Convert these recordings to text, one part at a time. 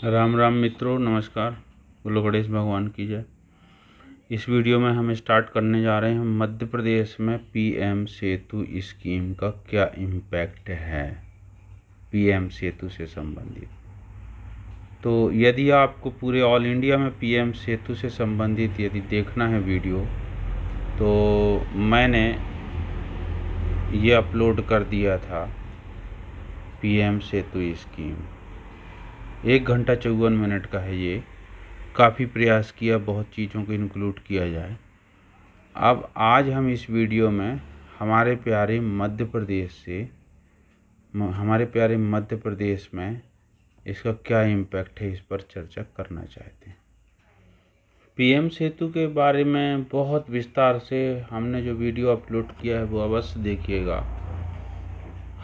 राम राम मित्रों, नमस्कार। बोलो गणेश भगवान की जय। इस वीडियो में हम स्टार्ट करने जा रहे हैं मध्य प्रदेश में पीएम सेतु स्कीम का क्या इम्पैक्ट है पीएम सेतु से संबंधित। तो यदि आपको पूरे ऑल इंडिया में पीएम सेतु से संबंधित यदि देखना है वीडियो, तो मैंने ये अपलोड कर दिया था। पीएम सेतु स्कीम 1 घंटा 54 मिनट का है। ये काफ़ी प्रयास किया बहुत चीज़ों को इंक्लूड किया जाए। अब आज हम इस वीडियो में हमारे प्यारे मध्य प्रदेश में इसका क्या इम्पैक्ट है, इस पर चर्चा करना चाहते हैं। पीएम सेतु के बारे में बहुत विस्तार से हमने जो वीडियो अपलोड किया है वो अवश्य देखिएगा।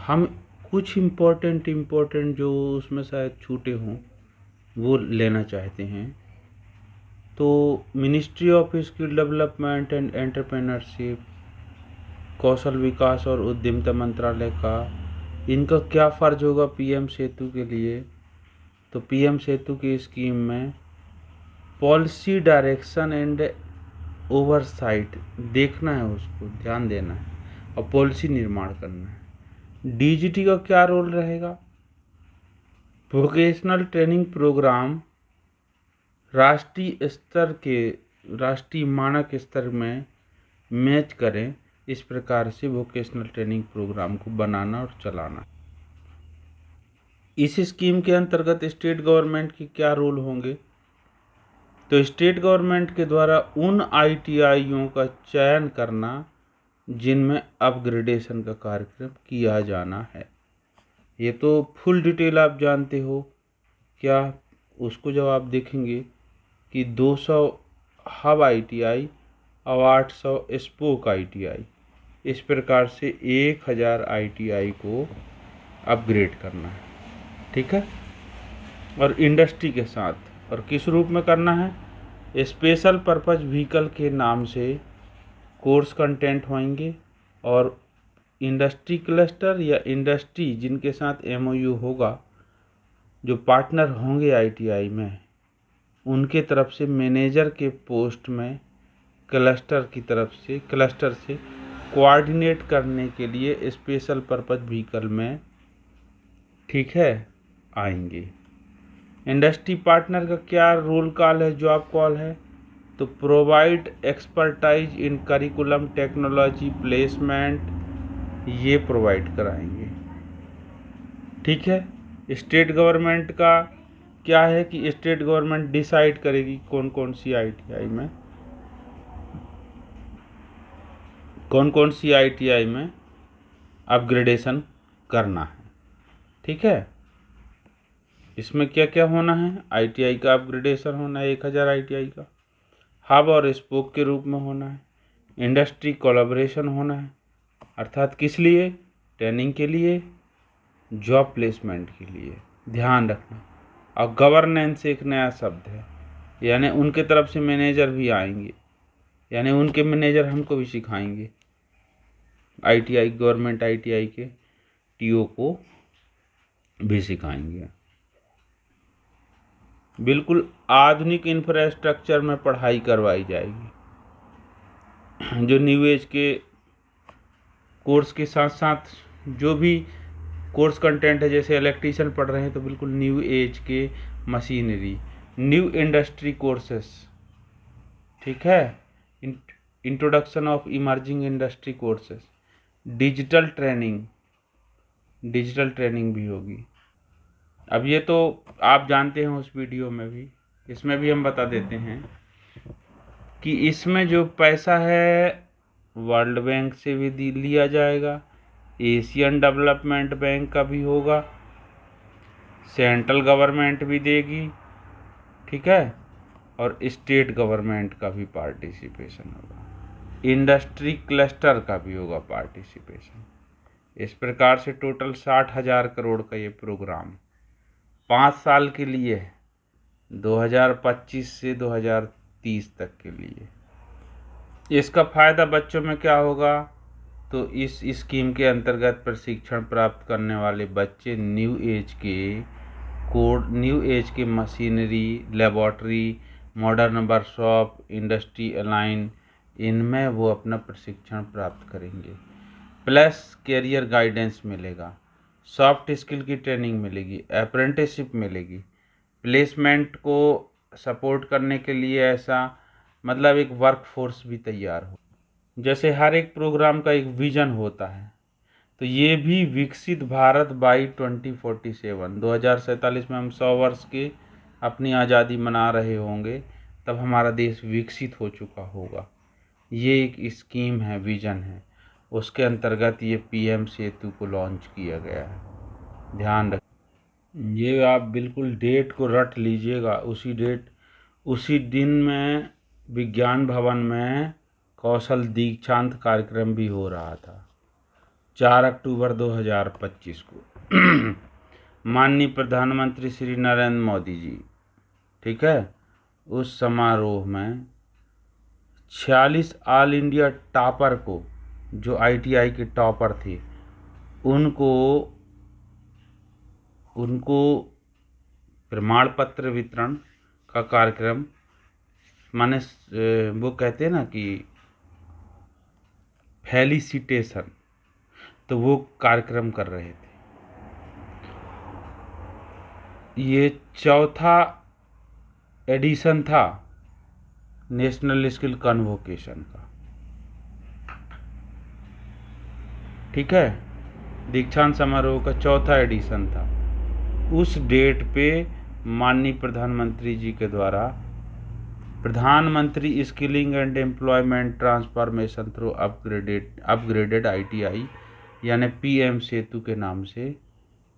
हम कुछ इम्पोर्टेंट जो उसमें शायद छूटे हों वो लेना चाहते हैं। तो ministry of skill development and entrepreneurship, कौशल विकास और उद्यमिता मंत्रालय का, इनका क्या फ़र्ज होगा पीएम सेतु के लिए। तो पीएम सेतु की स्कीम में पॉलिसी डायरेक्शन एंड ओवरसाइट देखना है, उसको ध्यान देना है और पॉलिसी निर्माण करना है। डीजीटी का क्या रोल रहेगा। वोकेशनल ट्रेनिंग प्रोग्राम राष्ट्रीय मानक स्तर में मैच करें, इस प्रकार से वोकेशनल ट्रेनिंग प्रोग्राम को बनाना और चलाना। इस स्कीम के अंतर्गत स्टेट गवर्नमेंट के क्या रोल होंगे। तो स्टेट गवर्नमेंट के द्वारा उन आईटीआईयों का चयन करना जिनमें अपग्रेडेशन का कार्यक्रम किया जाना है। ये तो फुल डिटेल आप जानते हो क्या। उसको जब आप देखेंगे कि 200 हब आईटीआई और 800 स्पोक आईटीआई, इस प्रकार से 1000 आईटीआई को अपग्रेड करना है, ठीक है। और इंडस्ट्री के साथ, और किस रूप में करना है। स्पेशल पर्पज व्हीकल के नाम से कोर्स कंटेंट होंगे और इंडस्ट्री क्लस्टर या इंडस्ट्री जिनके साथ एमओयू होगा, जो पार्टनर होंगे आईटीआई में, उनके तरफ से मैनेजर के पोस्ट में क्लस्टर से कोऑर्डिनेट करने के लिए स्पेशल पर्पज व्हीकल में, ठीक है, आएंगे। इंडस्ट्री पार्टनर का क्या रोल कॉल है, जॉब कॉल है। तो provide expertise in curriculum technology placement, ये प्रोवाइड कराएंगे, ठीक है। स्टेट गवर्नमेंट का क्या है कि स्टेट गवर्नमेंट डिसाइड करेगी कौन कौन सी आईटीआई में अपग्रेडेशन करना है, ठीक है। इसमें क्या क्या होना है। आईटीआई का अपग्रेडेशन होना है 1000 आईटीआई का, हब और स्पोक के रूप में होना है। इंडस्ट्री कोलैबोरेशन होना है, अर्थात किस लिए, ट्रेनिंग के लिए, जॉब प्लेसमेंट के लिए, ध्यान रखना। और गवर्नेंस एक नया शब्द है, यानी उनके तरफ से मैनेजर भी आएंगे, यानी उनके मैनेजर हमको भी सिखाएंगे। आईटीआई, गवर्नमेंट आईटीआई के टीओ को भी सिखाएंगे। बिल्कुल आधुनिक इंफ्रास्ट्रक्चर में पढ़ाई करवाई जाएगी। जो न्यू एज के कोर्स के साथ साथ जो भी कोर्स कंटेंट है, जैसे इलेक्ट्रीशियन पढ़ रहे हैं तो बिल्कुल न्यू एज के मशीनरी, न्यू इंडस्ट्री कोर्सेस, ठीक है। Introduction of emerging industry courses, digital training भी होगी। अब ये तो आप जानते हैं उस वीडियो में भी, इसमें भी हम बता देते हैं कि इसमें जो पैसा है वर्ल्ड बैंक से भी लिया जाएगा, एशियन डेवलपमेंट बैंक का भी होगा, सेंट्रल गवर्नमेंट भी देगी, ठीक है, और स्टेट गवर्नमेंट का भी पार्टिसिपेशन होगा, इंडस्ट्री क्लस्टर का भी होगा पार्टिसिपेशन। इस प्रकार से टोटल 60,000 करोड़ का ये प्रोग्राम 5 साल के लिए है, 2025 से 2030 तक के लिए। इसका फ़ायदा बच्चों में क्या होगा। तो इस स्कीम के अंतर्गत प्रशिक्षण प्राप्त करने वाले बच्चे न्यू एज के कोड, न्यू एज की machinery, laboratory, modern workshop, industry align, इनमें वो अपना प्रशिक्षण प्राप्त करेंगे। प्लस कैरियर गाइडेंस मिलेगा, सॉफ्ट स्किल की ट्रेनिंग मिलेगी, अप्रेंटिसशिप मिलेगी, प्लेसमेंट को सपोर्ट करने के लिए ऐसा मतलब एक वर्क फोर्स भी तैयार हो। जैसे हर एक प्रोग्राम का एक विजन होता है, तो ये भी विकसित भारत बाई 2047, 2047 में हम 100 वर्ष के अपनी आज़ादी मना रहे होंगे, तब हमारा देश विकसित हो चुका होगा। ये एक स्कीम है, विजन है, उसके अंतर्गत ये पीएम सेतु को लॉन्च किया गया है। ध्यान रख, ये आप बिल्कुल डेट को रट लीजिएगा। उसी दिन में विज्ञान भवन में कौशल दीक्षांत कार्यक्रम भी हो रहा था, 4 अक्टूबर 2025 को। माननीय प्रधानमंत्री श्री नरेंद्र मोदी जी, ठीक है, उस समारोह में 46 ऑल इंडिया टॉपर को, जो आईटीआई के टॉपर थे, उनको प्रमाण पत्र वितरण का कार्यक्रम, माने वो कहते हैं ना कि फेलिसिटेशन, तो वो कार्यक्रम कर रहे थे। ये 4था एडिशन था नेशनल स्किल कन्वोकेशन का, ठीक है, दीक्षांत समारोह का 4था एडिशन था। उस डेट पे माननीय प्रधानमंत्री जी के द्वारा प्रधानमंत्री skilling and employment transformation through upgraded ITI यानी पीएम सेतु के नाम से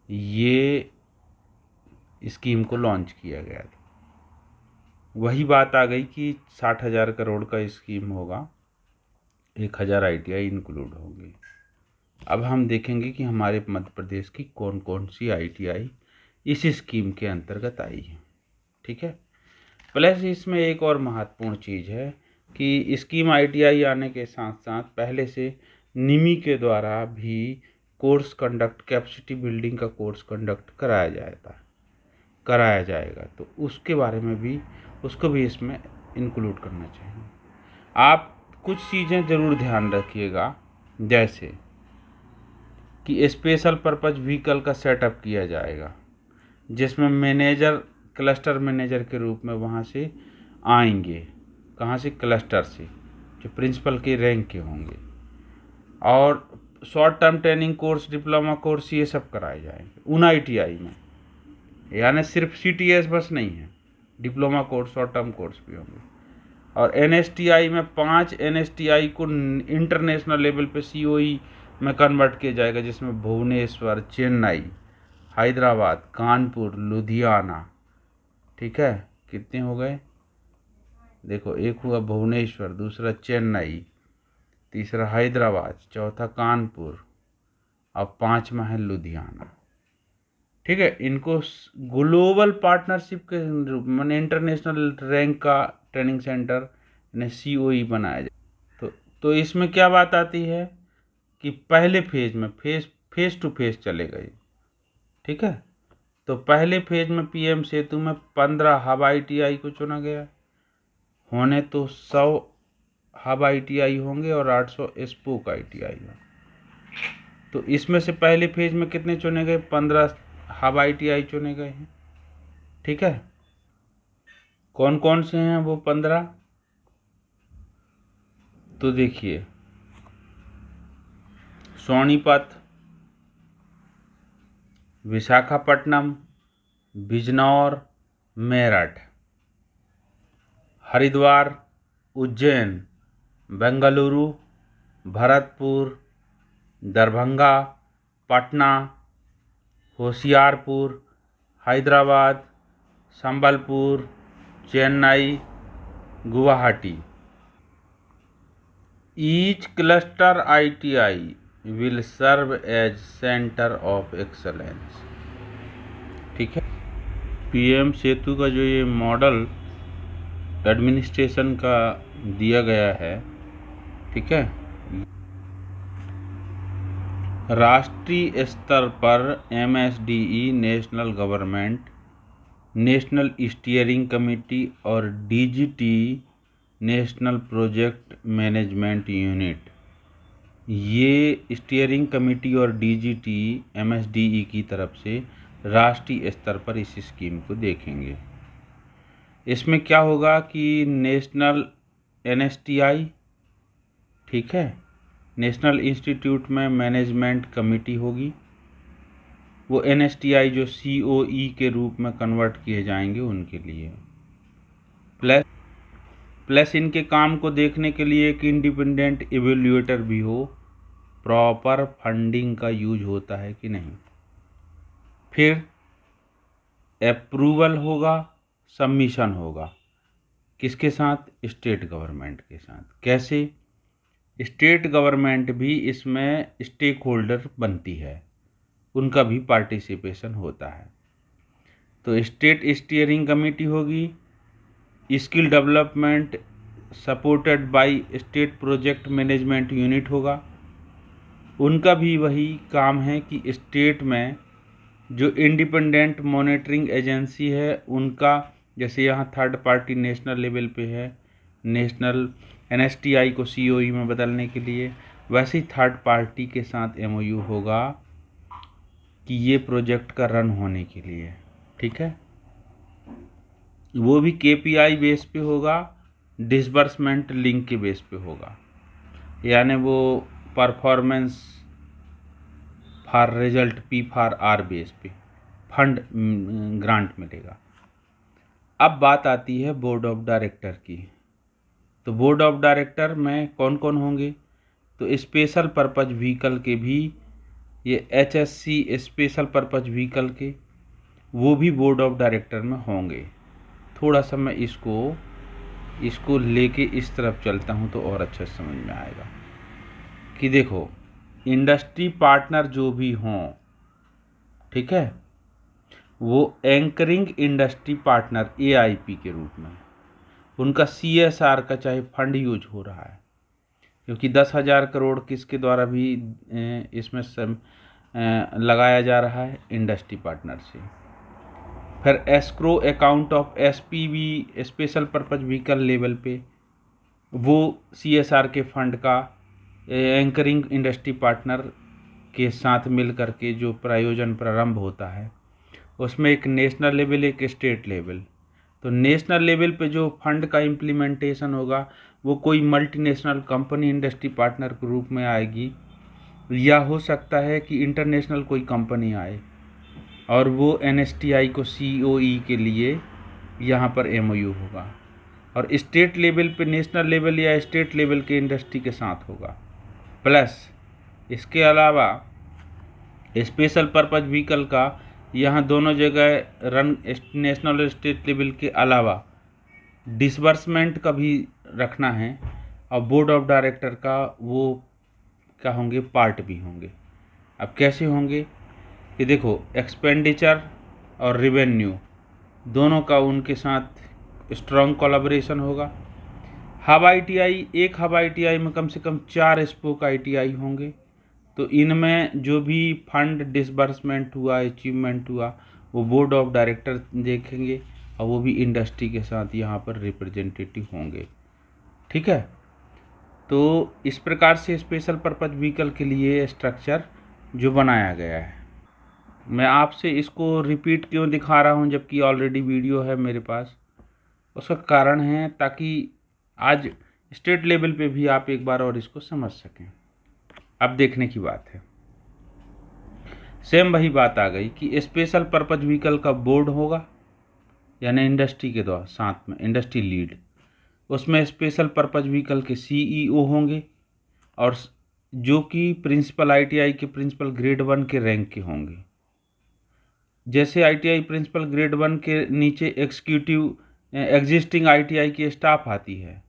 ये स्कीम को लॉन्च किया गया था। वही बात आ गई कि 60,000 करोड़ का स्कीम होगा, 1,000 आईटीआई इंक्लूड होंगे। अब हम देखेंगे कि हमारे मध्य प्रदेश की कौन कौन सी आईटीआई इस स्कीम के अंतर्गत आई है, ठीक है। प्लस इसमें एक और महत्वपूर्ण चीज़ है कि स्कीम आईटीआई आने के साथ साथ पहले से निमी के द्वारा भी कोर्स कंडक्ट, कैपेसिटी बिल्डिंग का कोर्स कंडक्ट कराया जाएगा, तो उसके बारे में भी, उसको भी इसमें इंक्लूड करना चाहिए। आप कुछ चीज़ें ज़रूर ध्यान रखिएगा, जैसे कि स्पेशल पर्पज व्हीकल का सेटअप किया जाएगा, जिसमें मैनेजर क्लस्टर मैनेजर के रूप में वहाँ से आएंगे, कहाँ से, क्लस्टर से, जो प्रिंसिपल के रैंक के होंगे। और short term training course, diploma course, ये सब कराए जाएंगे उन आईटीआई में, यानी सिर्फ सीटीएस बस नहीं है, diploma course, short term course भी होंगे। और एनएसटीआई में 5 एनएसटीआई को इंटरनेशनल लेवल पे सीओई में कन्वर्ट किया जाएगा, जिसमें भुवनेश्वर, चेन्नई, हैदराबाद, कानपुर, लुधियाना, ठीक है। कितने हो गए, देखो, एक हुआ भुवनेश्वर, दूसरा चेन्नई, तीसरा हैदराबाद, चौथा कानपुर, और 5वां है लुधियाना, ठीक है। इनको ग्लोबल पार्टनरशिप के रूप में इंटरनेशनल रैंक का ट्रेनिंग सेंटर ने सीओई बनाया जाए। तो इसमें क्या बात आती है कि पहले फेज में फेज टू फेज चलेगा ये, ठीक है। तो पहले फेज में पीएम सेतु में 15 हब आईटीआई को चुना गया, होने तो 100 हब आईटीआई होंगे और 800 स्पोक आईटीआई होंगे। तो इसमें से पहले फेज में कितने चुने गए, 15 हब आईटीआई चुने गए हैं, ठीक है। कौन कौन से हैं वो 15, तो देखिए, Sonipat, Visakhapatnam, Bijnor, Meerut, Haridwar, Ujjain, Bengaluru, Bharatpur, Darbhanga, Patna, Hoshiarpur, Hyderabad, Sambalpur, Chennai, Guwahati. Each cluster ITI will serve as center of excellence, ठीक है। पीएम सेतु का जो ये मॉडल एडमिनिस्ट्रेशन का दिया गया है, ठीक है, राष्ट्रीय स्तर पर MSDE national government national steering committee और DGT national project management unit. ये स्टीयरिंग कमेटी और डीजीटी एमएसडीई की तरफ से राष्ट्रीय स्तर पर इस स्कीम को देखेंगे। इसमें क्या होगा कि नेशनल एनएसटीआई, ठीक है, नेशनल इंस्टीट्यूट में मैनेजमेंट कमेटी होगी, वो एनएसटीआई जो सीओई के रूप में कन्वर्ट किए जाएंगे उनके लिए, प्लस इनके काम को देखने के लिए एक इंडिपेंडेंट इवेल्युएटर भी हो, प्रॉपर फंडिंग का यूज होता है कि नहीं। फिर अप्रूवल होगा, सबमिशन होगा, किसके साथ? स्टेट गवर्नमेंट के साथ। कैसे? स्टेट गवर्नमेंट भी इसमें स्टेक होल्डर बनती है, उनका भी पार्टिसिपेशन होता है। तो स्टेट स्टीयरिंग कमेटी होगी, skill development supported by state project management unit होगा, उनका भी वही काम है कि स्टेट में जो इंडिपेंडेंट मॉनिटरिंग एजेंसी है उनका, जैसे यहाँ थर्ड पार्टी नेशनल लेवल पे है, नेशनल एनएसटीआई को सीओई में बदलने के लिए, वैसे ही थर्ड पार्टी के साथ एमओयू होगा कि ये प्रोजेक्ट का रन होने के लिए, ठीक है। वो भी केपीआई बेस पे होगा, डिसबर्समेंट लिंक के बेस पे होगा, यानी वो performance for result P for R base पे फंड ग्रांट मिलेगा। अब बात आती है बोर्ड ऑफ डायरेक्टर की। तो बोर्ड ऑफ डायरेक्टर में कौन कौन होंगे? तो स्पेशल पर्पज व्हीकल के भी, ये एचएससी स्पेशल पर्पज व्हीकल के, वो भी बोर्ड ऑफ डायरेक्टर में होंगे। थोड़ा सा मैं इसको लेके इस तरफ चलता हूँ तो और अच्छा समझ में आएगा कि देखो, इंडस्ट्री पार्टनर जो भी हों, ठीक है, वो एंकरिंग इंडस्ट्री पार्टनर एआईपी के रूप में, उनका सीएसआर का चाहे फंड यूज हो रहा है, क्योंकि 10,000 करोड़ किसके द्वारा भी इसमें लगाया जा रहा है, इंडस्ट्री पार्टनर से। फिर escrow account of SPV special purpose vehicle level पे, वो सीएसआर के फंड का एंकरिंग इंडस्ट्री पार्टनर के साथ मिल करके जो प्रायोजन प्रारंभ होता है, उसमें एक नेशनल लेवल एक स्टेट लेवल। तो नेशनल लेवल पे जो फंड का इम्प्लीमेंटेशन होगा वो कोई मल्टीनेशनल कंपनी इंडस्ट्री पार्टनर के रूप में आएगी, या हो सकता है कि इंटरनेशनल कोई कंपनी आए और वो एनएसटीआई को सीओई के लिए यहाँ पर एमओयू होगा, और स्टेट लेवल पे नेशनल लेवल या स्टेट लेवल के इंडस्ट्री के साथ होगा। प्लस इसके अलावा स्पेशल पर्पज व्हीकल का यहाँ दोनों जगह रन नेशनल और स्टेट लेवल के अलावा डिसबर्समेंट का भी रखना है, और बोर्ड ऑफ डायरेक्टर का वो क्या होंगे, पार्ट भी होंगे। अब कैसे होंगे कि देखो, एक्सपेंडिचर और रेवेन्यू दोनों का उनके साथ स्ट्रॉन्ग कोलैबोरेशन होगा। हब आईटीआई, एक हब आईटीआई में कम से कम 4 स्पोक आईटीआई होंगे, तो इनमें जो भी फंड डिसबर्समेंट हुआ, अचीवमेंट हुआ, वो बोर्ड ऑफ डायरेक्टर देखेंगे, और वो भी इंडस्ट्री के साथ यहाँ पर रिप्रेजेंटेटिव होंगे, ठीक है। तो इस प्रकार से स्पेशल पर्पज व्हीकल के लिए स्ट्रक्चर जो बनाया गया है। मैं आपसे इसको रिपीट क्यों दिखा रहा हूँ जबकि ऑलरेडी वीडियो है मेरे पास, उसका कारण है ताकि आज स्टेट लेवल पे भी आप एक बार और इसको समझ सकें। अब देखने की बात है, सेम वही बात आ गई कि स्पेशल पर्पज व्हीकल का बोर्ड होगा, यानी इंडस्ट्री के द्वारा साथ में इंडस्ट्री लीड, उसमें स्पेशल पर्पज व्हीकल के सीईओ होंगे, और जो कि प्रिंसिपल आईटीआई के प्रिंसिपल ग्रेड 1 के रैंक के होंगे। जैसे आईटीआई प्रिंसिपल ग्रेड 1 के नीचे एग्जीक्यूटिव एग्जिस्टिंग आईटीआई की स्टाफ आती है,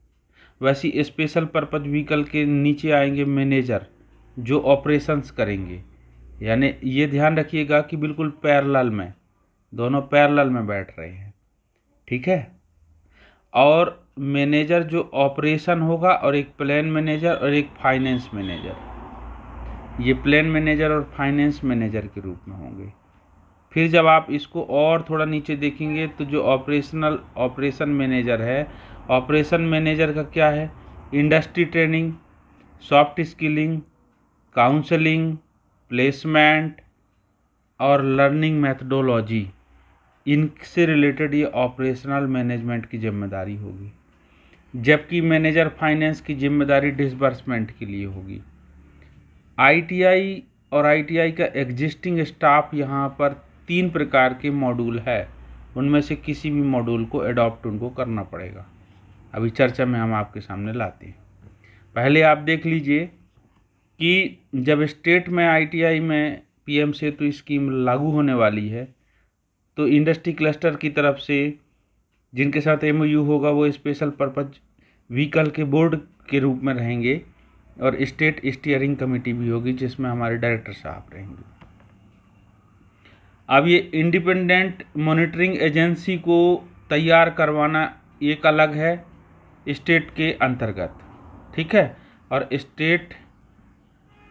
वैसी स्पेशल पर्पज व्हीकल के नीचे आएंगे मैनेजर जो ऑपरेशंस करेंगे। यानी ये ध्यान रखिएगा कि बिल्कुल पैरेलल में, दोनों पैरेलल में बैठ रहे हैं, ठीक है। और मैनेजर जो ऑपरेशन होगा, और एक प्लान मैनेजर और एक फाइनेंस मैनेजर, ये प्लान मैनेजर और फाइनेंस मैनेजर के रूप में होंगे। फिर जब आप इसको और थोड़ा नीचे देखेंगे तो जो ऑपरेशन मैनेजर है, ऑपरेशन मैनेजर का क्या है, industry training, soft skilling, counselling, placement और लर्निंग मैथडोलॉजी, इनसे रिलेटेड ये ऑपरेशनल मैनेजमेंट की जिम्मेदारी होगी। जबकि मैनेजर फाइनेंस की जिम्मेदारी डिसबर्समेंट के लिए होगी। आईटीआई और आईटीआई का एग्जिस्टिंग स्टाफ यहाँ पर 3 प्रकार के मॉड्यूल है, उनमें से किसी भी मॉड्यूल को अडॉप्ट उनको करना पड़ेगा। अभी चर्चा में हम आपके सामने लाते हैं। पहले आप देख लीजिए कि जब स्टेट में आईटीआई में पीएम सेतु स्कीम लागू होने वाली है तो इंडस्ट्री क्लस्टर की तरफ से जिनके साथ एमओयू होगा वो स्पेशल पर्पज व्हीकल के बोर्ड के रूप में रहेंगे और स्टेट स्टीयरिंग कमेटी भी होगी जिसमें हमारे डायरेक्टर साहब रहेंगे। अब ये इंडिपेंडेंट मॉनिटरिंग एजेंसी को तैयार करवाना एक अलग है स्टेट के अंतर्गत, ठीक है। और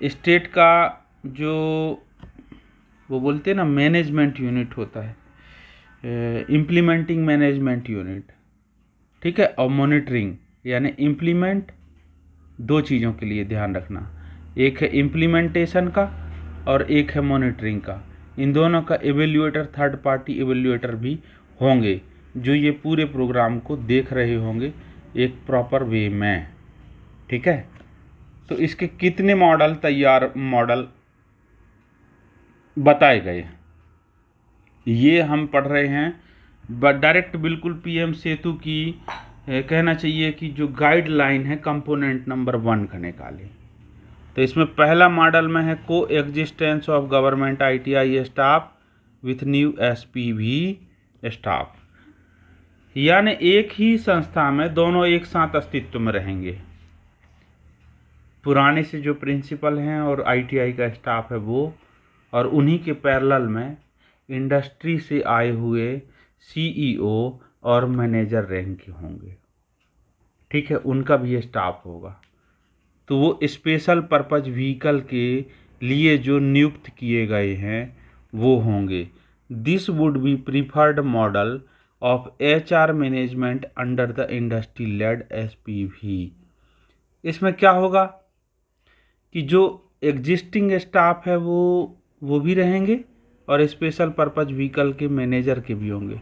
स्टेट का जो वो बोलते हैं ना मैनेजमेंट यूनिट होता है, इम्प्लीमेंटिंग मैनेजमेंट यूनिट, ठीक है। और मॉनिटरिंग यानी इम्प्लीमेंट, 2 चीज़ों के लिए ध्यान रखना, एक है इम्प्लीमेंटेशन का और एक है मॉनिटरिंग का। इन दोनों का एवेल्यूएटर, थर्ड पार्टी एवेल्यूएटर भी होंगे जो ये पूरे प्रोग्राम को देख रहे होंगे एक प्रॉपर वे में, ठीक है। तो इसके कितने मॉडल बताए गए हैं ये हम पढ़ रहे हैं डायरेक्ट बिल्कुल पीएम सेतु की कहना चाहिए कि जो गाइडलाइन है कंपोनेंट नंबर 1 का निकालें। तो इसमें पहला मॉडल में है को existence of government ITI staff with new SPV staff, यानी एक ही संस्था में दोनों एक साथ अस्तित्व में रहेंगे। पुराने से जो प्रिंसिपल हैं और आईटीआई का स्टाफ है वो, और उन्हीं के पैरेलल में इंडस्ट्री से आए हुए सीईओ और मैनेजर रैंक के होंगे, ठीक है, उनका भी स्टाफ होगा। तो वो स्पेशल पर्पज व्हीकल के लिए जो नियुक्त किए गए हैं वो होंगे। This would be preferred model of HR management under the industry led SPV. इसमें क्या होगा कि जो एग्जिस्टिंग स्टाफ है वो भी रहेंगे और स्पेशल पर्पज व्हीकल के मैनेजर के भी होंगे,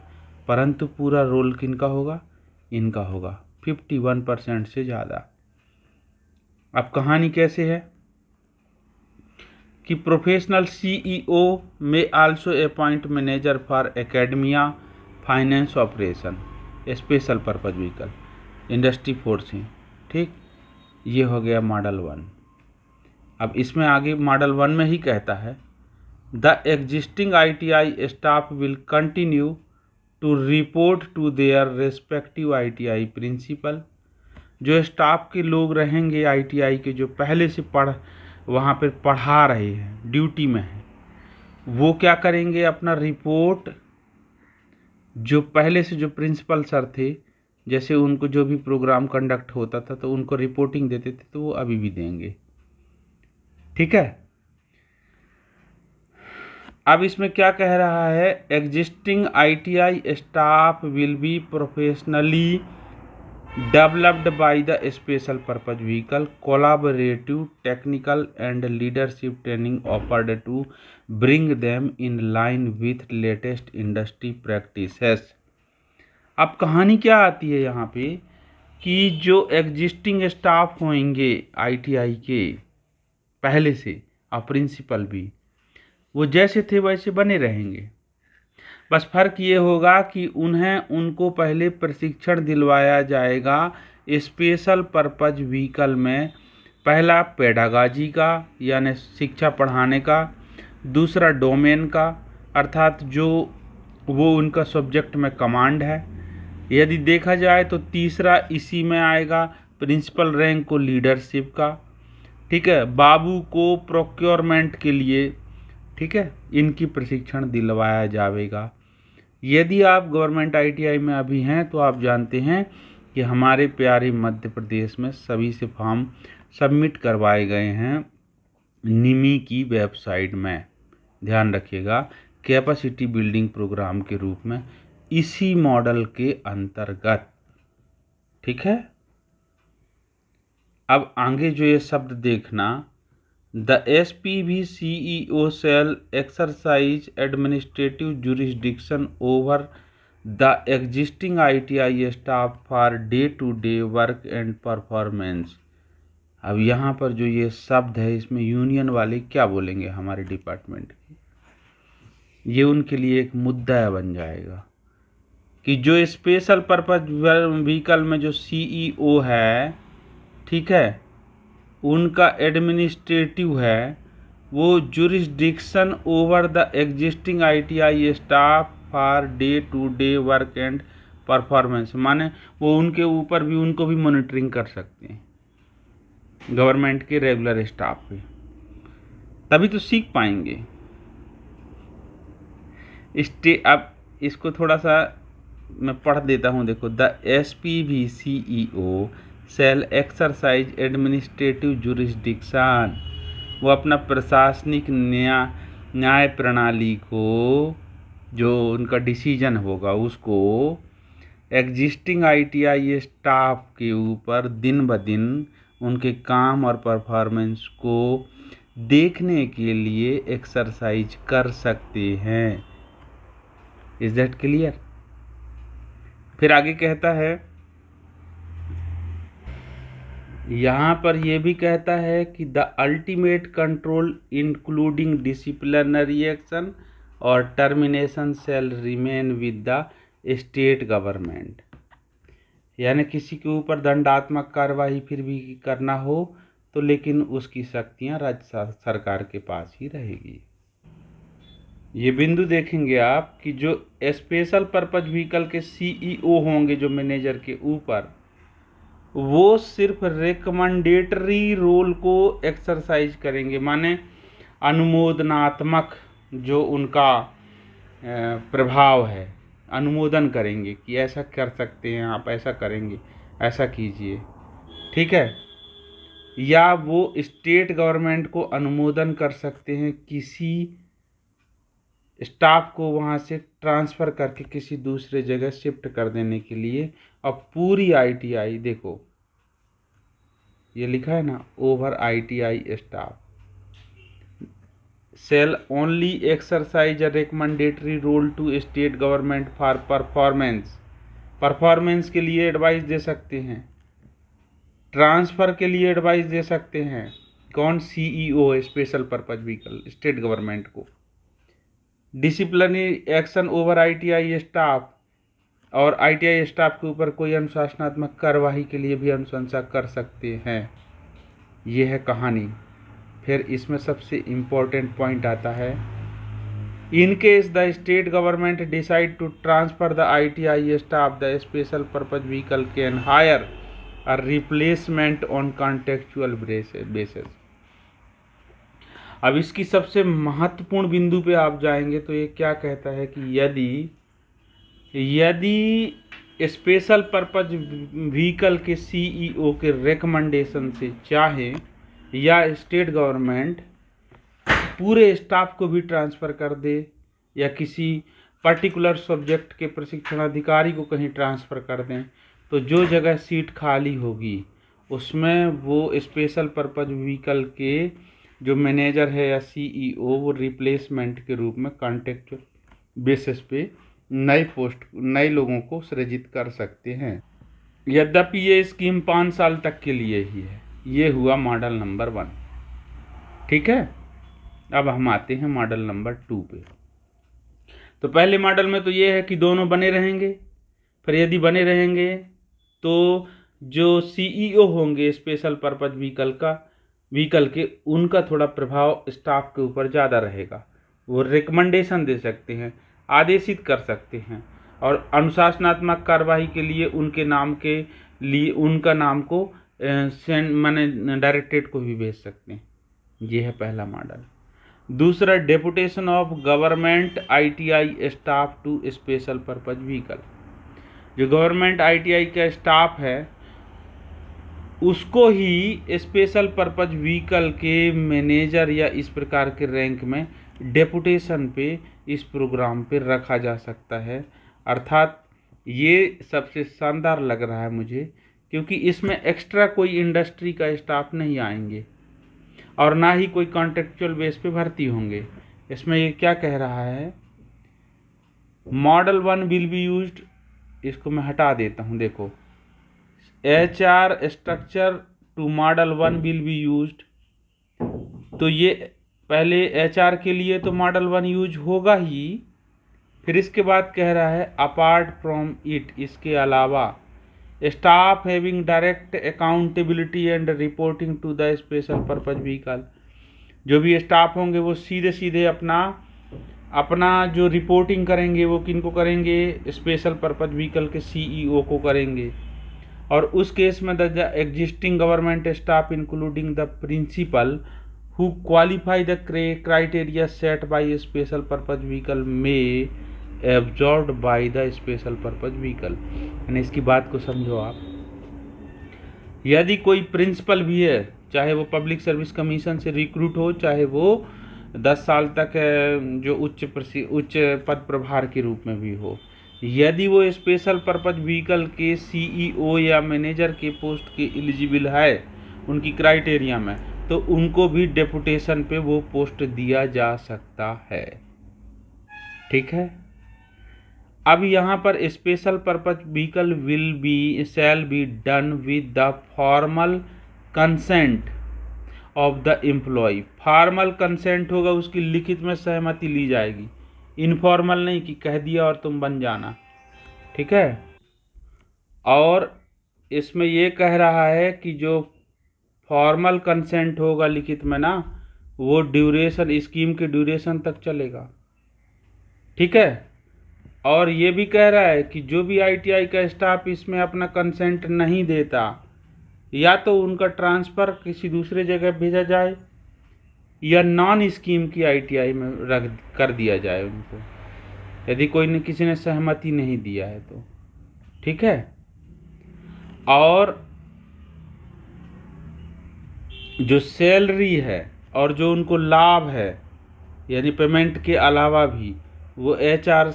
परंतु पूरा रोल किनका होगा, इनका होगा 51% से ज़्यादा। अब कहानी कैसे है कि प्रोफेशनल सीईओ में also appoint manager for academia, finance, operation, special purpose vehicle, industry forcing, ठीक। ये हो गया मॉडल 1। अब इसमें आगे मॉडल 1 में ही कहता है the existing ITI staff will continue to report to their respective ITI principal. जो स्टाफ के लोग रहेंगे आईटीआई के जो पहले से वहाँ पर पढ़ा रहे हैं, ड्यूटी में हैं, वो क्या करेंगे, अपना रिपोर्ट जो पहले से जो प्रिंसिपल सर थे, जैसे उनको जो भी प्रोग्राम कंडक्ट होता था तो उनको रिपोर्टिंग देते थे, तो वो अभी भी देंगे, ठीक है। अब इसमें क्या कह रहा है, existing ITI staff will be professionally developed by the special purpose vehicle, collaborative technical and leadership training offered to bring them in line with latest industry practices. अब कहानी क्या आती है यहाँ पे कि जो एग्जिस्टिंग स्टाफ होंगे आईटीआई के पहले से और प्रिंसिपल भी, वो जैसे थे वैसे बने रहेंगे। बस फर्क ये होगा कि उनको पहले प्रशिक्षण दिलवाया जाएगा स्पेशल पर्पज व्हीकल में। पहला पेडागाजी का यानी शिक्षा पढ़ाने का, दूसरा डोमेन का अर्थात जो वो उनका सब्जेक्ट में कमांड है। यदि देखा जाए तो तीसरा इसी में आएगा प्रिंसिपल रैंक को लीडरशिप का, ठीक है। बाबू को प्रोक्योरमेंट के लिए, ठीक है, इनकी प्रशिक्षण दिलवाया जाएगा। यदि आप गवर्नमेंट आईटीआई में अभी हैं तो आप जानते हैं कि हमारे प्यारे मध्य प्रदेश में सभी से फॉर्म सबमिट करवाए गए हैं निमी की वेबसाइट में। ध्यान रखिएगा, कैपेसिटी बिल्डिंग प्रोग्राम के रूप में इसी मॉडल के अंतर्गत। ठीक है, अब आगे जो ये शब्द देखना, the SPV CEO shall exercise administrative jurisdiction over the existing ITI staff for day-to-day work and performance। अब यहाँ पर जो ये शब्द है, इसमें यूनियन वाले क्या बोलेंगे हमारे डिपार्टमेंट के, ये उनके लिए एक मुद्दा बन जाएगा कि जो स्पेशल पर्पज व्हीकल में जो CEO है, ठीक है, उनका एडमिनिस्ट्रेटिव है, वो jurisdiction over the existing ITI staff for day to day work and performance, माने वो उनके ऊपर भी, उनको भी मॉनिटरिंग कर सकते हैं, गवर्नमेंट के रेगुलर स्टाफ पे, तभी तो सीख पाएंगे। अब इसको थोड़ा सा मैं पढ़ देता हूँ, देखो, the SPV CEO shall exercise administrative jurisdiction, वो अपना प्रशासनिक न्याय प्रणाली को, जो उनका डिसीजन होगा उसको एग्जिस्टिंग ITI स्टाफ के ऊपर दिन ब दिन उनके काम और परफॉर्मेंस को देखने के लिए एक्सरसाइज कर सकते हैं। Is that clear? फिर आगे कहता है, यहाँ पर यह भी कहता है कि the ultimate control including disciplinary action और termination shall remain with the state government, यानी किसी के ऊपर दंडात्मक कार्रवाई फिर भी करना हो तो लेकिन उसकी शक्तियाँ राज्य सरकार के पास ही रहेगी। ये बिंदु देखेंगे आप कि जो स्पेशल पर्पज व्हीकल के CEO होंगे, जो मैनेजर के ऊपर, वो सिर्फ रिकमेंडेटरी रोल को एक्सरसाइज करेंगे, माने अनुमोदनात्मक जो उनका प्रभाव है, अनुमोदन करेंगे कि ऐसा कर सकते हैं आप, ऐसा करेंगे, ऐसा कीजिए, ठीक है। या वो स्टेट गवर्नमेंट को अनुमोदन कर सकते हैं किसी स्टाफ को वहाँ से ट्रांसफ़र करके किसी दूसरे जगह शिफ्ट कर देने के लिए। अब पूरी ITI देखो, ये लिखा है ना, over ITI staff shall only exercise a recommendatory role to state government for performance। Performance के लिए एडवाइस दे सकते हैं, ट्रांसफ़र के लिए एडवाइस दे सकते हैं। कौन? CEO special purpose vehicle state government को। Disciplinary action over ITI staff, और ITI स्टाफ के ऊपर कोई अनुशासनात्मक कार्यवाही के लिए भी अनुशंसा कर सकते हैं। ये है कहानी। फिर इसमें सबसे इम्पोर्टेंट पॉइंट आता है, in case the state government decide to transfer the ITI staff, the special purpose vehicle can hire a replacement on contractual basis. अब इसकी सबसे महत्वपूर्ण बिंदु पे आप जाएंगे तो ये क्या कहता है कि यदि स्पेशल पर्पज व्हीकल के CEO के रिकमेंडेशन से चाहे या स्टेट गवर्नमेंट पूरे स्टाफ को भी ट्रांसफ़र कर दे, या किसी पर्टिकुलर सब्जेक्ट के प्रशिक्षण अधिकारी को कहीं ट्रांसफ़र कर दें, तो जो जगह सीट खाली होगी उसमें वो स्पेशल पर्पज व्हीकल के जो मैनेजर है या CEO, वो रिप्लेसमेंट के रूप में कॉन्ट्रैक्चुअल बेसिस पे नए लोगों को सृजित कर सकते हैं। यद्यपि ये स्कीम 5 साल तक के लिए ही है। ये हुआ मॉडल नंबर 1, ठीक है। अब हम आते हैं मॉडल नंबर 2 पे। तो पहले मॉडल में तो ये है कि दोनों बने रहेंगे। फिर यदि बने रहेंगे तो जो CEO होंगे स्पेशल पर्पज व्हीकल के, उनका थोड़ा प्रभाव स्टाफ के ऊपर ज़्यादा रहेगा। वो रिकमेंडेशन दे सकते हैं, आदेशित कर सकते हैं, और अनुशासनात्मक कार्रवाई के लिए उनके नाम के लिए उनका नाम को माने डायरेक्टरेट को भी भेज सकते हैं। ये है पहला मॉडल। दूसरा, deputation of government ITI staff to special purpose vehicle. जो गवर्नमेंट ITI का स्टाफ है उसको ही स्पेशल पर्पज व्हीकल के मैनेजर या इस प्रकार के रैंक में डेपुटेशन पे इस प्रोग्राम पे रखा जा सकता है। अर्थात ये सबसे शानदार लग रहा है मुझे, क्योंकि इसमें एक्स्ट्रा कोई इंडस्ट्री का स्टाफ नहीं आएंगे और ना ही कोई कॉन्ट्रेक्चुअल बेस पे भर्ती होंगे। इसमें ये क्या कह रहा है, मॉडल 1 विल बी यूज्ड, इसको मैं हटा देता हूँ। देखो, HR structure to model 1 will be used, तो ये पहले HR के लिए तो मॉडल 1 यूज होगा ही, फिर इसके बाद कह रहा है अपार्ट फ्रॉम इट, इसके अलावा staff having direct accountability and reporting to the special purpose vehicle, जो भी स्टाफ होंगे वो सीधे सीधे अपना जो रिपोर्टिंग करेंगे वो किनको करेंगे, स्पेशल पर्पज व्हीकल के CEO को करेंगे। और उस केस में the existing government staff including the principal who qualify the criteria set by special purpose vehicle में absorbed by the special purpose vehicle. यानी इसकी बात को समझो आप, यदि कोई प्रिंसिपल भी है, चाहे वो पब्लिक सर्विस कमीशन से रिक्रूट हो, चाहे वो 10 साल तक जो उच्च पद प्रभार के रूप में भी हो, यदि वो स्पेशल पर्पज व्हीकल के CEO या मैनेजर के पोस्ट के एलिजिबल है उनकी क्राइटेरिया में, तो उनको भी डेपुटेशन पे वो पोस्ट दिया जा सकता है। ठीक है। अब यहाँ पर special purpose vehicle shall be done with the formal consent of the employ. Formal consent होगा, उसकी लिखित में सहमति ली जाएगी, इनफॉर्मल नहीं कि कह दिया और तुम बन जाना। ठीक है। और इसमें ये कह रहा है कि जो फॉर्मल कंसेंट होगा लिखित में ना, वो ड्यूरेशन, स्कीम के ड्यूरेशन तक चलेगा। ठीक है। और ये भी कह रहा है कि जो भी ITI का स्टाफ इसमें अपना कंसेंट नहीं देता, या तो उनका ट्रांसफ़र किसी दूसरे जगह भेजा जाए या नॉन स्कीम की ITI में रख कर दिया जाए उनको, यदि कोई ने किसी ने सहमति नहीं दिया है तो। ठीक है। और जो सैलरी है और जो उनको लाभ है, यानी पेमेंट के अलावा भी, वो HR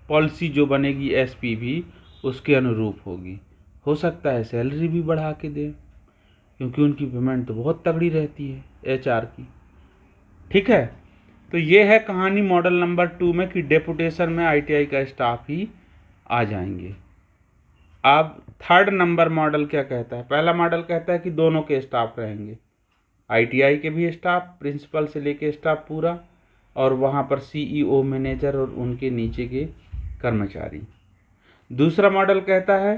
पॉलिसी जो बनेगी SP भी उसके अनुरूप होगी। हो सकता है सैलरी भी बढ़ा के दें, क्योंकि उनकी पेमेंट तो बहुत तगड़ी रहती है HR की। ठीक है। तो ये है कहानी मॉडल नंबर 2 में कि डेपुटेशन में ITI का स्टाफ ही आ जाएंगे। अब थर्ड नंबर मॉडल क्या कहता है? पहला मॉडल कहता है कि दोनों के स्टाफ रहेंगे, ITI के भी स्टाफ, प्रिंसिपल से लेके स्टाफ पूरा, और वहाँ पर CEO, मैनेजर और उनके नीचे के कर्मचारी। दूसरा मॉडल कहता है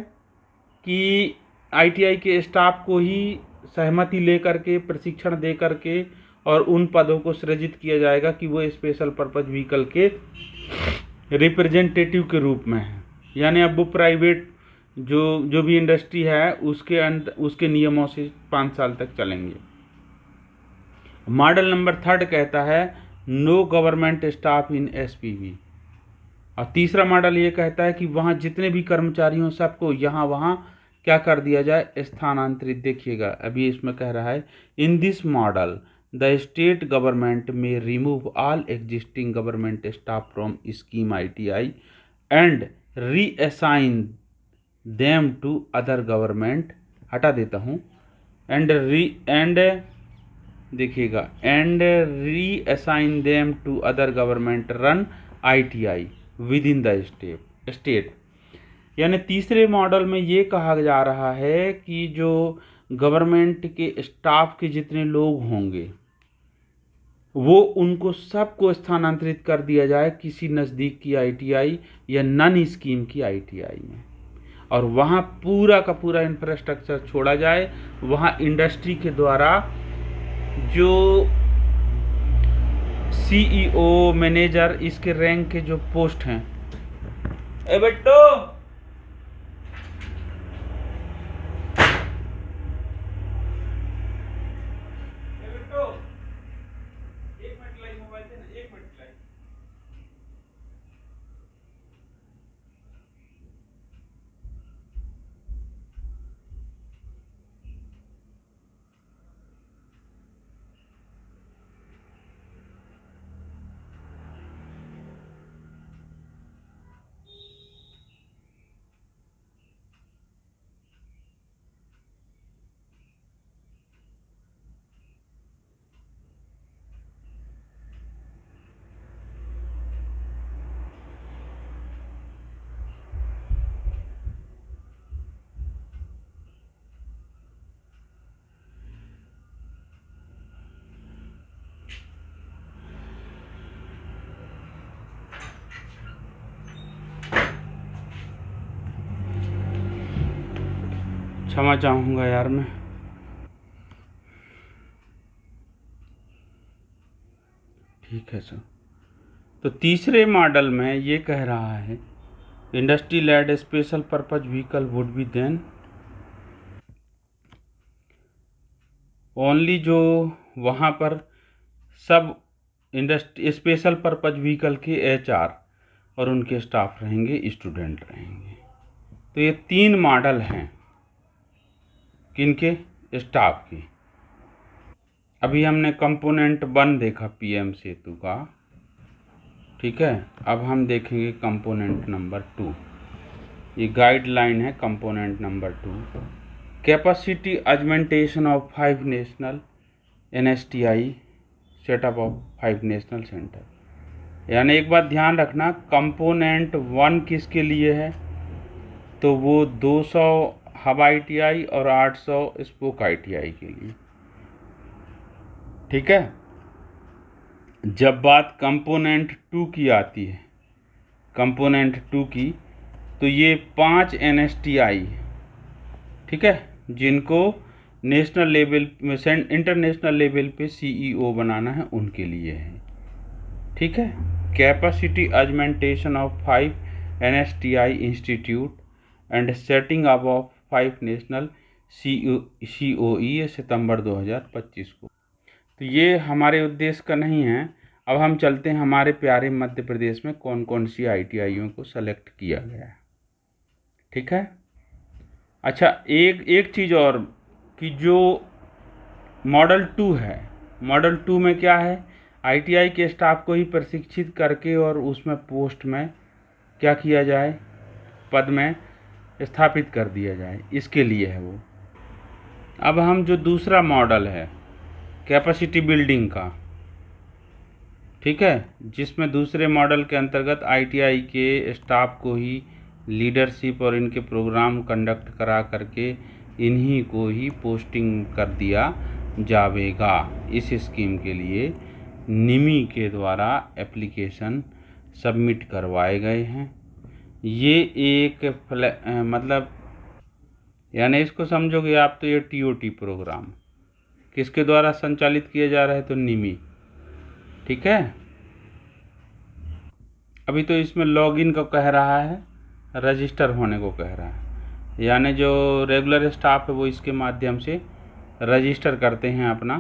कि ITI के स्टाफ को ही सहमति लेकर के, प्रशिक्षण दे करके और उन पदों को सृजित किया जाएगा कि वो स्पेशल पर्पज व्हीकल के रिप्रेजेंटेटिव के रूप में है। यानी अब वो प्राइवेट जो भी इंडस्ट्री है उसके नियमों से 5 साल तक चलेंगे। मॉडल नंबर 3 कहता है नो गवर्नमेंट स्टाफ इन SPV। और तीसरा मॉडल ये कहता है कि वहाँ जितने भी कर्मचारी हों सबको यहाँ वहाँ क्या कर दिया जाए, स्थानांतरित। देखिएगा अभी इसमें कह रहा है in this model the state government में remove all existing government staff from scheme ITI and reassign them to other government, हटा देता हूँ, एंड देखिएगा and reassign them to other government run ITI within the state. यानी तीसरे model में ये कहा जा रहा है कि जो गवर्नमेंट के स्टाफ के जितने लोग होंगे वो उनको सबको स्थानांतरित कर दिया जाए किसी नज़दीक की ITI या नन स्कीम की ITI में, और वहाँ पूरा का पूरा इंफ्रास्ट्रक्चर छोड़ा जाए। वहाँ इंडस्ट्री के द्वारा जो CEO, मैनेजर, इसके रैंक के जो पोस्ट हैं, ए बेटो क्षमा चाहूँगा यार मैं। ठीक है सर। तो तीसरे मॉडल में ये कह रहा है industry led special purpose vehicle would be then only, जो वहाँ पर सब इंडस्ट्री स्पेशल पर्पज व्हीकल के एचआर और उनके स्टाफ रहेंगे, स्टूडेंट रहेंगे। तो ये 3 मॉडल हैं किनके, स्टाफ के। अभी हमने कंपोनेंट 1 देखा पीएम सेतु का, ठीक है। अब हम देखेंगे कंपोनेंट नंबर 2। ये गाइडलाइन है component number 2। Capacity augmentation of 5 national NSTI setup of 5 national centre. यानी एक बात ध्यान रखना, कंपोनेंट 1 किसके लिए है, तो वो 200 हब ITI और 800 स्पोक ITI के लिए, ठीक है। जब बात कंपोनेंट 2 की आती है, कंपोनेंट 2 की, तो ये 5 NSTI, ठीक है, जिनको नेशनल लेवल में इंटरनेशनल लेवल पे CEO बनाना है, उनके लिए है, ठीक है। Capacity augmentation of 5 NSTI institute and setting up of 5 national COE सितंबर 2025 को। तो ये हमारे उद्देश्य का नहीं है। अब हम चलते हैं हमारे प्यारे मध्य प्रदेश में कौन कौन सी ITIयों को सेलेक्ट किया गया है, ठीक है। अच्छा, एक चीज़ और कि जो मॉडल 2 है, मॉडल 2 में क्या है, ITI के स्टाफ को ही प्रशिक्षित करके और उसमें पोस्ट में क्या किया जाए, पद में स्थापित कर दिया जाए, इसके लिए है वो। अब हम जो दूसरा मॉडल है कैपेसिटी बिल्डिंग का, ठीक है, जिसमें दूसरे मॉडल के अंतर्गत ITI के स्टाफ को ही लीडरशिप और इनके प्रोग्राम कंडक्ट करा करके इन्हीं को ही पोस्टिंग कर दिया जाएगा। इस स्कीम के लिए निमी के द्वारा एप्लीकेशन सबमिट करवाए गए हैं। ये एक मतलब यानी इसको समझोगे आप तो ये TOT प्रोग्राम किसके द्वारा संचालित किया जा रहा है, तो निमी, ठीक है। अभी तो इसमें लॉगिन को कह रहा है, रजिस्टर होने को कह रहा है, यानी जो रेगुलर स्टाफ है वो इसके माध्यम से रजिस्टर करते हैं अपना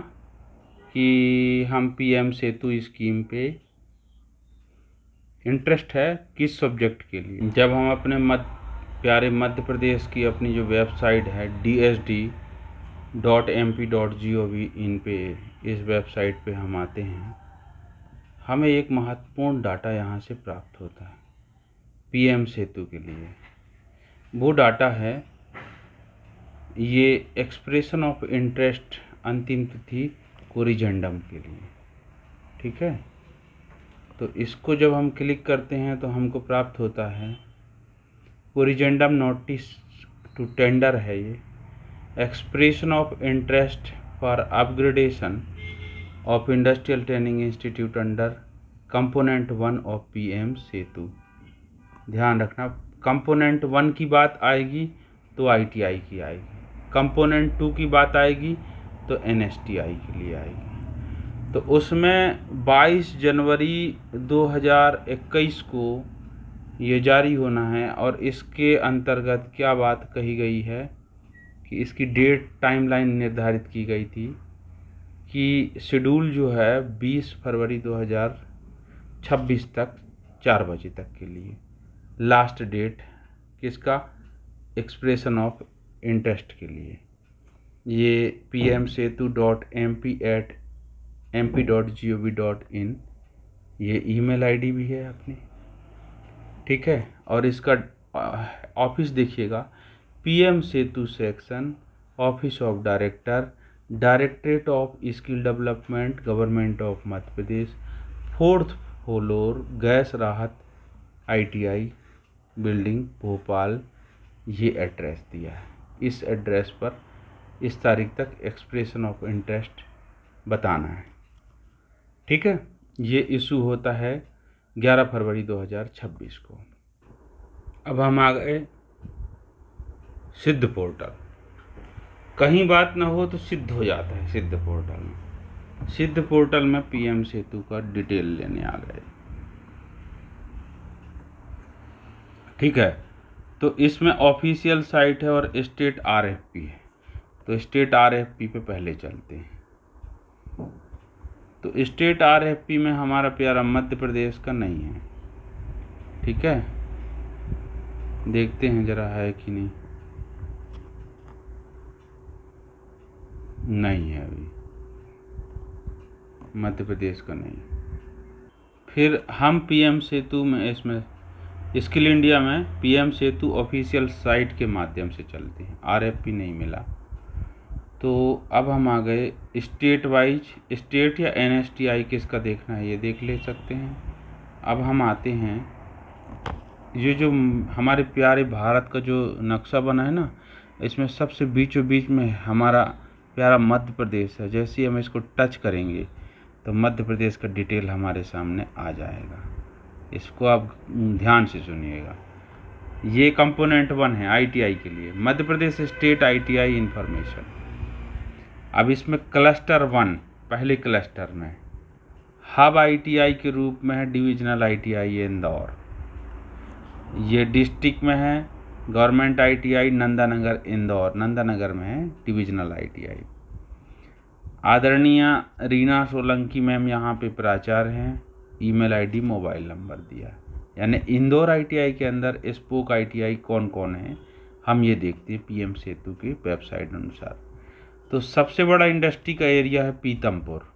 कि हम PM सेतु स्कीम पे इंटरेस्ट है किस सब्जेक्ट के लिए। जब हम अपने प्यारे मध्य प्रदेश की अपनी जो वेबसाइट है DSD.mp.gov इन पे, इस वेबसाइट पे हम आते हैं, हमें एक महत्वपूर्ण डाटा यहाँ से प्राप्त होता है PM सेतु के लिए। वो डाटा है ये एक्सप्रेशन ऑफ इंटरेस्ट अंतिम तिथि कोरिजेंडम के लिए, ठीक है। तो इसको जब हम क्लिक करते हैं तो हमको प्राप्त होता है कोरिजेंडम नोटिस टू टेंडर है ये, expression of interest for upgradation of industrial training institute under component 1 of PM सेतु। ध्यान रखना, कंपोनेंट 1 की बात आएगी तो ITI की आएगी, कंपोनेंट 2 की बात आएगी तो NSTI के लिए आएगी। तो उसमें 22 जनवरी 2021 को ये जारी होना है और इसके अंतर्गत क्या बात कही गई है कि इसकी डेट टाइमलाइन निर्धारित की गई थी कि शेड्यूल जो है 20 फरवरी 2026 तक 4 बजे तक के लिए लास्ट डेट किसका, एक्सप्रेशन ऑफ इंटरेस्ट के लिए। ये pmsetu.mp@mp.gov.in ये ईमेल ID भी है अपनी, ठीक है। और इसका ऑफिस देखिएगा, PM Setu section, office of director, directorate of skill development, government of Madhya Pradesh, 4th floor, gas राहत ITI बिल्डिंग भोपाल, ये एड्रेस दिया है। इस एड्रेस पर इस तारीख तक एक्सप्रेशन ऑफ इंटरेस्ट बताना है, ठीक है। ये इशू होता है 11 फरवरी 2026 को। अब हम आ गए सिद्ध पोर्टल। कहीं बात ना हो तो सिद्ध हो जाता है सिद्ध पोर्टल में। सिद्ध पोर्टल में पीएम सेतु का डिटेल लेने आ गए। ठीक है, तो इसमें ऑफिशियल साइट है और स्टेट आरएफपी है। तो स्टेट आरएफपी पे पहले चलते हैं। तो स्टेट आरएफपी में हमारा प्यारा मध्य प्रदेश का नहीं है। ठीक है, देखते हैं जरा है कि नहीं। नहीं है, अभी मध्य प्रदेश का नहीं। फिर हम पीएम सेतु में इसमें स्किल इंडिया में पीएम सेतु ऑफिशियल साइट के माध्यम से चलते हैं, आरएफपी नहीं मिला। तो अब हम आ गए स्टेट वाइज, स्टेट या एनएसटीआई किसका देखना है ये देख ले सकते हैं। अब हम आते हैं, ये जो हमारे प्यारे भारत का जो नक्शा बना है ना, इसमें सबसे बीचों बीच में हमारा प्यारा मध्य प्रदेश है। जैसे ही हम इसको टच करेंगे तो मध्य प्रदेश का डिटेल हमारे सामने आ जाएगा। इसको आप ध्यान से सुनिएगा। ये कंपोनेंट 1 है आईटीआई के लिए, Madhya Pradesh state ITI information. अब इसमें क्लस्टर 1 पहले क्लस्टर में हब आईटीआई के रूप में है डिविजनल आईटीआई इंदौर। ये डिस्ट्रिक्ट में है गवर्नमेंट आईटीआई नंदानगर इंदौर, नंदानगर में है डिविजनल आईटीआई। आदरणीय रीना सोलंकी मैम यहाँ पे प्राचार्य हैं। ईमेल आईडी मोबाइल नंबर दिया। यानी इंदौर आईटीआई के अंदर स्पोक आईटीआई कौन कौन है हम ये देखते हैं पीएम सेतु की वेबसाइट अनुसार। तो सबसे बड़ा इंडस्ट्री का एरिया है पीतमपुर।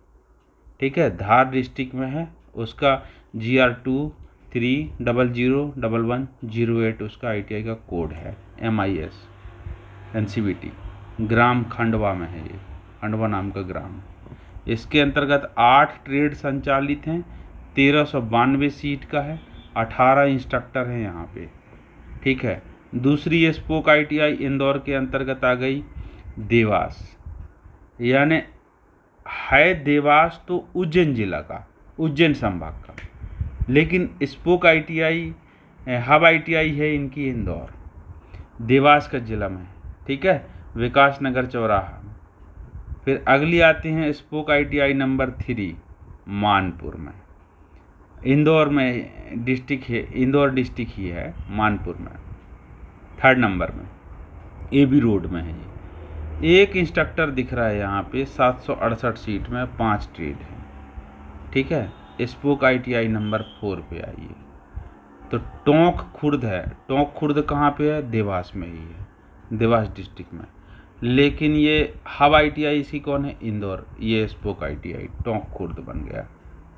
ठीक है, धार डिस्ट्रिक्ट में है। उसका GR23001108 उसका आईटीआई का कोड है, MIS NCVT। ग्राम खंडवा में है, ये खंडवा नाम का ग्राम। इसके अंतर्गत 8 ट्रेड संचालित हैं, 1392 सीट का है, 18 इंस्ट्रक्टर हैं यहाँ पे। ठीक है, दूसरी स्पोक आईटीआई इंदौर के अंतर्गत आ गई देवास। यानी है देवास तो उज्जैन जिला का, उज्जैन संभाग का, लेकिन स्पोक आईटीआई हब आईटीआई है इनकी इंदौर, देवास का जिला में। ठीक है, विकास नगर चौराहा। फिर अगली आती हैं स्पोक आईटीआई नंबर 3 मानपुर में। इंदौर में डिस्ट्रिक्ट है, इंदौर डिस्ट्रिक्ट ही है, मानपुर में 3rd नंबर में AB रोड में है ये। एक इंस्ट्रक्टर दिख रहा है यहाँ पे, 768 सीट में 5 ट्रेड है। ठीक है, स्पोक आईटीआई नंबर 4 पे आइए। तो टोंक खुर्द है। टोंक खुर्द कहाँ पे है? देवास में ही है, देवास डिस्ट्रिक्ट में। लेकिन ये हब आईटीआई इसी कौन है? इंदौर। ये स्पोक आईटीआई टोंक खुर्द बन गया,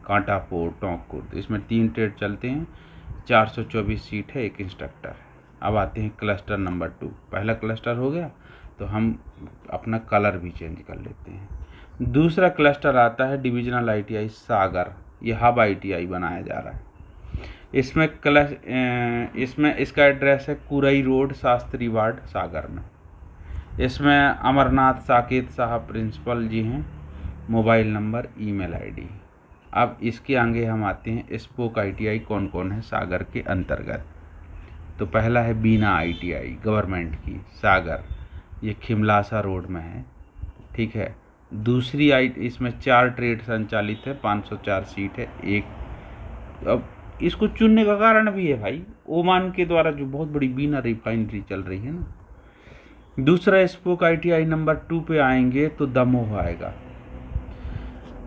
कांटापुर टोंक खुर्द। इसमें 3 ट्रेड चलते हैं, 424 सीट है, 1 इंस्ट्रक्टर है। अब आते हैं क्लस्टर नंबर 2। पहला क्लस्टर हो गया तो हम अपना कलर भी चेंज कर लेते हैं। दूसरा क्लस्टर आता है डिविजनल आईटीआई सागर। ये हब आईटीआई बनाया जा रहा है। इसमें इसका एड्रेस है कुरई रोड, शास्त्री वार्ड, सागर में। इसमें अमरनाथ साकेत साहब प्रिंसिपल जी हैं। Mobile number, email ID. अब इसके आगे हम आते हैं स्पोक आईटीआई कौन कौन है सागर के अंतर्गत। तो पहला है बीना आईटीआई गवर्नमेंट की, सागर। ये खिमलासा रोड में है। ठीक है, दूसरी इसमें 4 ट्रेड संचालित है, 504 सीट है, 1। अब इसको चुनने का कारण भी है भाई, ओमान के द्वारा जो बहुत बड़ी बीना रिफाइनरी चल रही है ना। दूसरा स्पोक आईटीआई नंबर 2 पे आएंगे तो दमोह आएगा।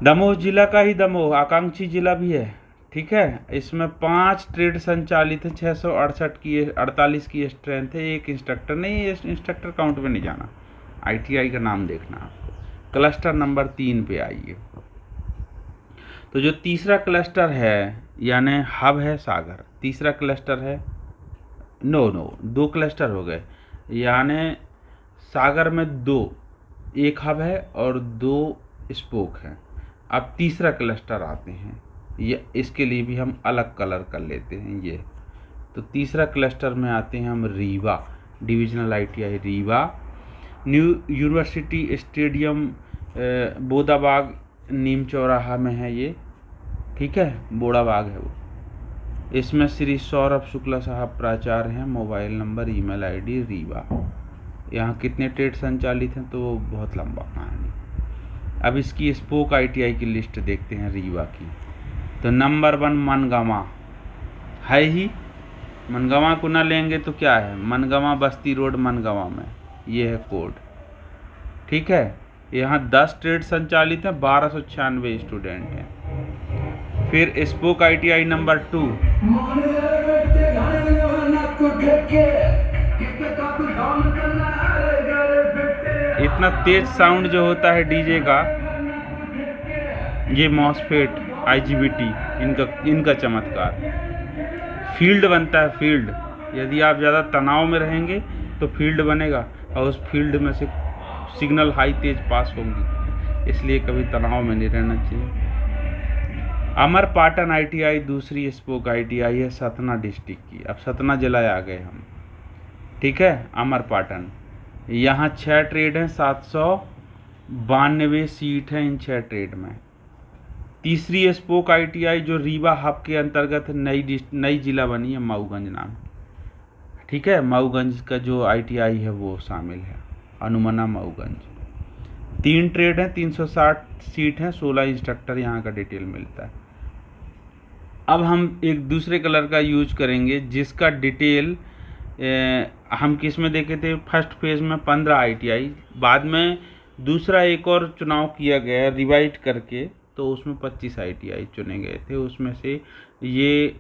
दमोह जिला का ही दमोह आकांक्षी जिला भी है। ठीक है, इसमें 5 ट्रेड संचालित है, 668 की 48 की स्ट्रेंथ है, 1 इंस्ट्रक्टर। नहीं, ये इंस्ट्रक्टर काउंट में नहीं जाना, आईटीआई का नाम देखना आपको। क्लस्टर नंबर 3 पे आइए। तो जो तीसरा क्लस्टर है यानी हब है सागर। तीसरा क्लस्टर है, 2 क्लस्टर हो गए, यानी सागर में 2, 1 हब है और 2 स्पोक हैं। अब तीसरा क्लस्टर आते हैं, ये इसके लिए भी हम अलग कलर कर लेते हैं। ये तो तीसरा क्लस्टर में आते हैं हम Rewa, divisional ITI Rewa. New university stadium Bodabag Neem Chauraha में है ये। ठीक है, बोड़ाबाग है वो। इसमें श्री सौरभ शुक्ला साहब प्राचार्य हैं। Mobile number, email ID Rewa. यहाँ कितने ट्रेड संचालित हैं, तो बहुत लंबा कहानी। अब इसकी स्पोक ITI की लिस्ट देखते हैं रीवा की। तो नंबर 1 मनगावा है ही, मनगावा को ना लेंगे तो क्या है, मनगावा बस्ती रोड मनगावा में, ये है कोड। ठीक है, यहाँ 10 ट्रेड संचालित हैं, 1296 स्टूडेंट हैं। फिर स्पोक ITI नंबर 2 इतना तेज साउंड जो होता है डीजे का, ये मॉसफेट IGBT इनका चमत्कार। फील्ड बनता है, फील्ड। यदि आप ज़्यादा तनाव में रहेंगे तो फील्ड बनेगा, और उस फील्ड में से सिग्नल हाई तेज पास होंगी, इसलिए कभी तनाव में नहीं रहना चाहिए। अमरपाटन ITI दूसरी स्पोक ITI है सतना डिस्ट्रिक्ट की। अब सतना जिला आ गए हम। ठीक है, अमरपाटन, यहाँ 6 ट्रेड हैं, 792 सीट हैं इन 6 ट्रेड में। तीसरी स्पोक ITI जो रीवा हब के अंतर्गत नई जिला बनी है, मऊगंज नाम। ठीक है, मऊगंज का जो ITI है वो शामिल है, अनुमना मऊगंज। 3 ट्रेड हैं, 360 सीट हैं, 16 इंस्ट्रक्टर यहाँ का डिटेल मिलता है। अब हम एक दूसरे कलर का यूज करेंगे जिसका डिटेल हम किस में देखे थे, फर्स्ट फेज में 15 ITI, बाद में दूसरा एक और चुनाव किया गया रिवाइज करके, तो उसमें 25 ITI चुने गए थे। उसमें से ये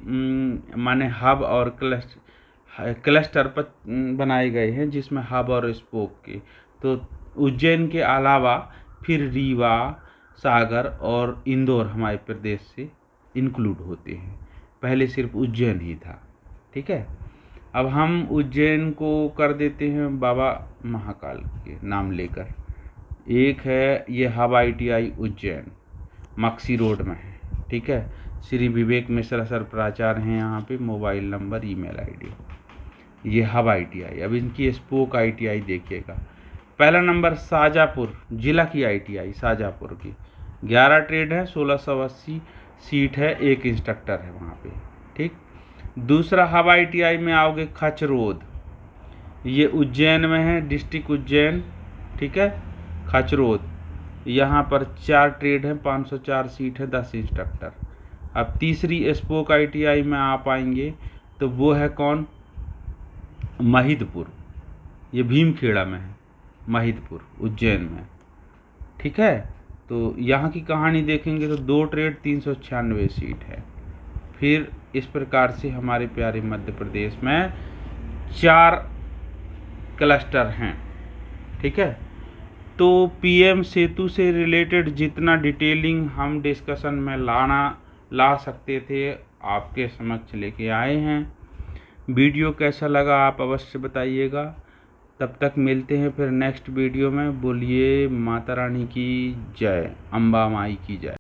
माने हब और क्लस्टर पर बनाए गए हैं, जिसमें हब और स्पोक के। तो उज्जैन के अलावा फिर रीवा, सागर और इंदौर हमारे प्रदेश से इंक्लूड होते हैं। पहले सिर्फ उज्जैन ही था। ठीक है, अब हम उज्जैन को कर देते हैं बाबा महाकाल के नाम लेकर। एक है ये hub ITI Ujjain, Maksi road में है। ठीक है, श्री विवेक मिश्रा सर प्राचार्य हैं यहाँ पे, मोबाइल नंबर, ईमेल ID, ये हब ITI। अब इनकी स्पोक ITI देखिएगा। पहला नंबर शाजापुर जिला की ITI, शाजापुर की 11 ट्रेड है, 1680 सीट है, 1 इंस्ट्रक्टर है वहाँ पे। ठीक, दूसरा हब ITI में आओगे खचरोद, ये उज्जैन में है, डिस्ट्रिक्ट उज्जैन। ठीक है, खचरोद, यहाँ पर 4 ट्रेड हैं, 504 सीट है, 10 इंस्ट्रक्टर। अब तीसरी स्पोक ITI में आप आएंगे तो वो है कौन, महिदपुर, ये भीमखेड़ा में है, महिदपुर उज्जैन में। ठीक है, तो यहाँ की कहानी देखेंगे तो 2 ट्रेड 396 सीट है। फिर इस प्रकार से हमारे प्यारे मध्य प्रदेश में 4 क्लस्टर हैं। ठीक है, तो PM सेतु से रिलेटेड जितना डिटेलिंग हम डिस्कशन में ला सकते थे आपके समक्ष लेके आए हैं। वीडियो कैसा लगा आप अवश्य बताइएगा। तब तक मिलते हैं फिर नेक्स्ट वीडियो में। बोलिए माता रानी की जय, अम्बा माई की जय।